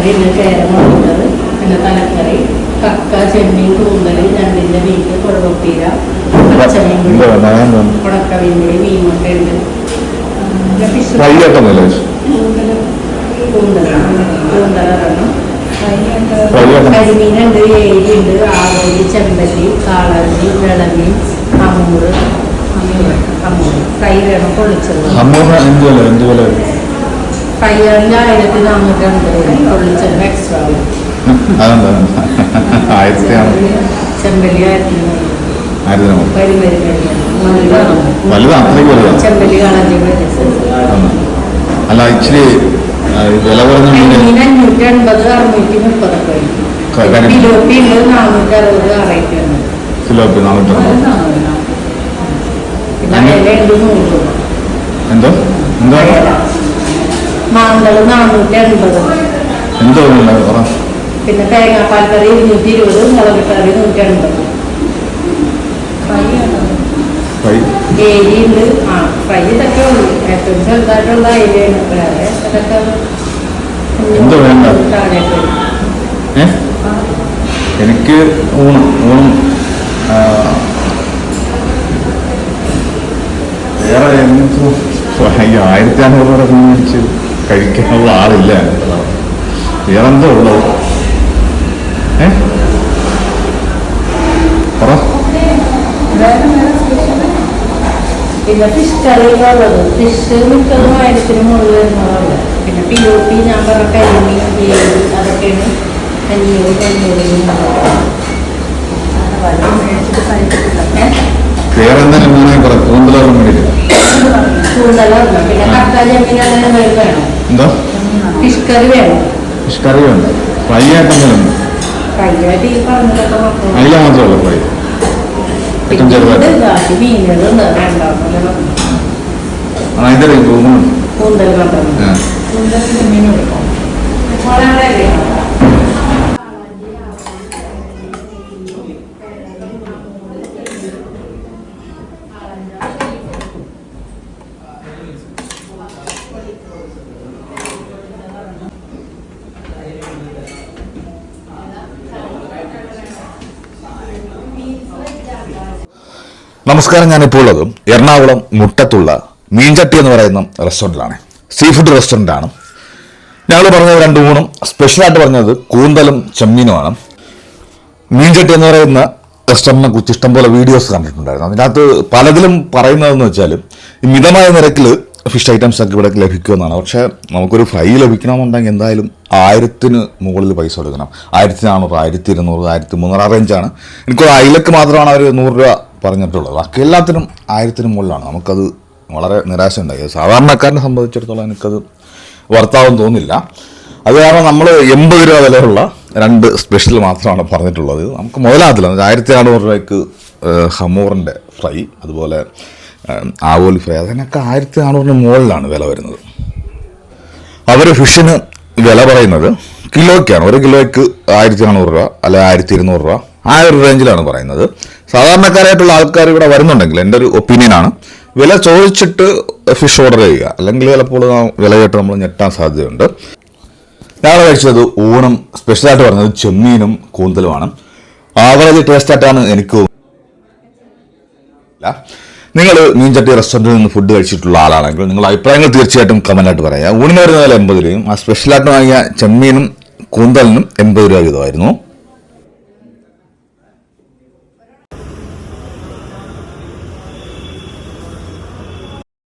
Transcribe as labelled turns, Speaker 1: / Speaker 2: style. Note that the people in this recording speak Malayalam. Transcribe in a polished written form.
Speaker 1: തലക്കറി കേര മുളകത്, പിന്നെ തലക്കറി, കക്ക, ചെമ്മീൻ, കൂന്തൽ, ഞണ്ടിന്റെ മീറ്റ്, കുഴപ്പീര, പച്ചമീൻ, ഉണക്കമീൻപൊടി, മീൻമുട്ട ഉണ്ട്. കൂന്തലൊരെണ്ണം, കരിമീനുണ്ട്, ഏരിയുണ്ട്, ആവോലി, ചെമ്പല്ലി, കാളാഞ്ചി, വിളമീൻ, അമൂറ്, ഫ്രൈ വേണം, പൊള്ളിച്ചത്. ഫ്രൈ 1450 പൊള്ളിച്ചത് എക്സ്ട്രാ. ചെമ്പല്ലി 1000. ചെമ്പല്ലി കാളാഞ്ചി
Speaker 2: അല്ല ഇച്ചിരി വില കുറഞ്ഞ
Speaker 1: 580, 630. ഫിലോപ്പി ഉണ്ട് 460 ആ റേറ്റ്.
Speaker 2: ഫിലോപ്പി 460. എന്തോ എന്തോ
Speaker 1: മാന്തള് 480.
Speaker 2: എന്തോ
Speaker 1: പിന്നെ തേങ്ങാപ്പാൽ കറി 220, മുളക് കറി 180. ഏരിയുണ്ട്. ഫ്രൈ ഇതൊക്കെ ഉള്ളു. ഏറ്റവും ചെറുതായിട്ടുള്ള ഏരിയയാണ്. വേറെ ഇതൊക്കെ
Speaker 2: എനിക്ക് ഊണം വേറെ 1500 രൂപ മേടിച്ച് കഴിക്കാനുള്ള ആളില്ല. വേറെന്തോ ഉള്ളത്?
Speaker 1: പിന്നെ ഫിഷ് കറികളുള്ളത്, ഫിഷ് മിക്കതും 1000 മുകളിൽ വരുന്നതാണ്. പിന്നെ ഫിലോപ്പി ഞാൻ പറഞ്ഞ കരിമീൻ, അതൊക്കെയാണ് 500.
Speaker 2: വേറെന്തെങ്കിലും കൂന്തലും മേടിക്കും.
Speaker 1: പിന്നെ കക്ക, ചെമ്മീൻ അങ്ങനെ വേണം.
Speaker 2: എന്തോ
Speaker 1: ഫിഷ് കറി വേണം.
Speaker 2: ഫിഷ് കറി വേണ്ട. ഫ്രൈ ആയിട്ടെന്തെങ്കിലും
Speaker 1: ഫ്രൈ ആയിട്ട് ഈ പറഞ്ഞതൊക്കെ
Speaker 2: അതില മാത്രമല്ല ഫ്രൈ. ഏറ്റവും ചെറുതായിട്ട്
Speaker 1: മീനുകളുണ്ട്. കൂന്തൽ മാത്രം. കൂന്തൽ മീൻ കൊടുക്കും.
Speaker 2: നമസ്കാരം. ഞാനിപ്പോൾ ഉള്ളത് എറണാകുളം മുട്ടത്തുള്ള മീൻചട്ടി എന്ന് പറയുന്ന റെസ്റ്റോറൻറ്റിലാണ്. Sea food റെസ്റ്റോറൻ്റാണ്. ഞങ്ങൾ പറഞ്ഞത് 2 ഊണും, സ്പെഷ്യലായിട്ട് പറഞ്ഞത് കൂന്തലും ചെമ്മീനുമാണ്. മീൻചട്ടി എന്ന് പറയുന്ന റെസ്റ്റോറൻറ്റിനെ കുറിച്ച് ഇഷ്ടംപോലെ വീഡിയോസ് കണ്ടിട്ടുണ്ടായിരുന്നു. അതിനകത്ത് പലതിലും പറയുന്നതെന്ന് വെച്ചാൽ ഈ മിതമായ നിരക്കിൽ ഫിഷ് ഐറ്റംസ് ഒക്കെ ഇവിടെ ലഭിക്കുമെന്നാണ്. പക്ഷേ നമുക്കൊരു ഫ്രൈ ലഭിക്കണമെന്നുണ്ടെങ്കിൽ എന്തായാലും 1000-ന് മുകളിൽ പൈസ കൊടുക്കണം. 1400, 1200, 1300 ആ റേഞ്ചാണ്. എനിക്കൊരു അയിലക്ക് മാത്രമാണ് അവർ 100 രൂപ പറഞ്ഞിട്ടുള്ളത്. ബാക്കി എല്ലാത്തിനും 1000-ന് മുകളിലാണ്. നമുക്കത് വളരെ നിരാശ ഉണ്ടായി. സാധാരണക്കാരനെ സംബന്ധിച്ചിടത്തോളം എനിക്കത് വർത്താവെന്ന് തോന്നില്ല. അത് കാരണം നമ്മൾ 80 രൂപ വിലയുള്ള 2 സ്പെഷ്യൽ മാത്രമാണ് പറഞ്ഞിട്ടുള്ളത്. നമുക്ക് മുതലാകത്തില്ല. 1400 രൂപയ്ക്ക് ഹമൂറിൻ്റെ ഫ്രൈ, അതുപോലെ ആവോലി ഫ്രൈ, അതിനൊക്കെ 1400-ന് മുകളിലാണ് വില വരുന്നത്. അവർ ഫിഷിന് വില പറയുന്നത് കിലോയ്ക്കാണ്. 1 കിലോയ്ക്ക് 1400 രൂപ അല്ലെ 1200 രൂപ ആ ഒരു റേഞ്ചിലാണ് പറയുന്നത്. സാധാരണക്കാരായിട്ടുള്ള ആൾക്കാർ ഇവിടെ വരുന്നുണ്ടെങ്കിൽ, എൻ്റെ ഒരു ഒപ്പീനിയനാണ്, വില ചോദിച്ചിട്ട് ഫിഷ് ഓർഡർ ചെയ്യുക. അല്ലെങ്കിൽ ചിലപ്പോൾ വില കേട്ട് നമ്മൾ ഞെട്ടാൻ സാധ്യതയുണ്ട്. ഞങ്ങൾ കഴിച്ചത് ഊണും, സ്പെഷ്യലായിട്ട് പറഞ്ഞത് ചെമ്മീനും കൂന്തലുമാണ്. വളരെ ടേസ്റ്റായിട്ടാണ് എനിക്ക്. നിങ്ങൾ മീൻചട്ടി റെസ്റ്റോറൻറ്റിൽ നിന്ന് ഫുഡ് കഴിച്ചിട്ടുള്ള ആളാണെങ്കിൽ നിങ്ങൾ അഭിപ്രായങ്ങൾ തീർച്ചയായിട്ടും കമൻറ്റായിട്ട് പറയാം. ഊണിന് വരുന്ന വില 80 രൂപയും ആ സ്പെഷ്യലായിട്ട് വാങ്ങിയ ചെമ്മീനും കൂന്തലിനും 80 രൂപ വീതമായിരുന്നു.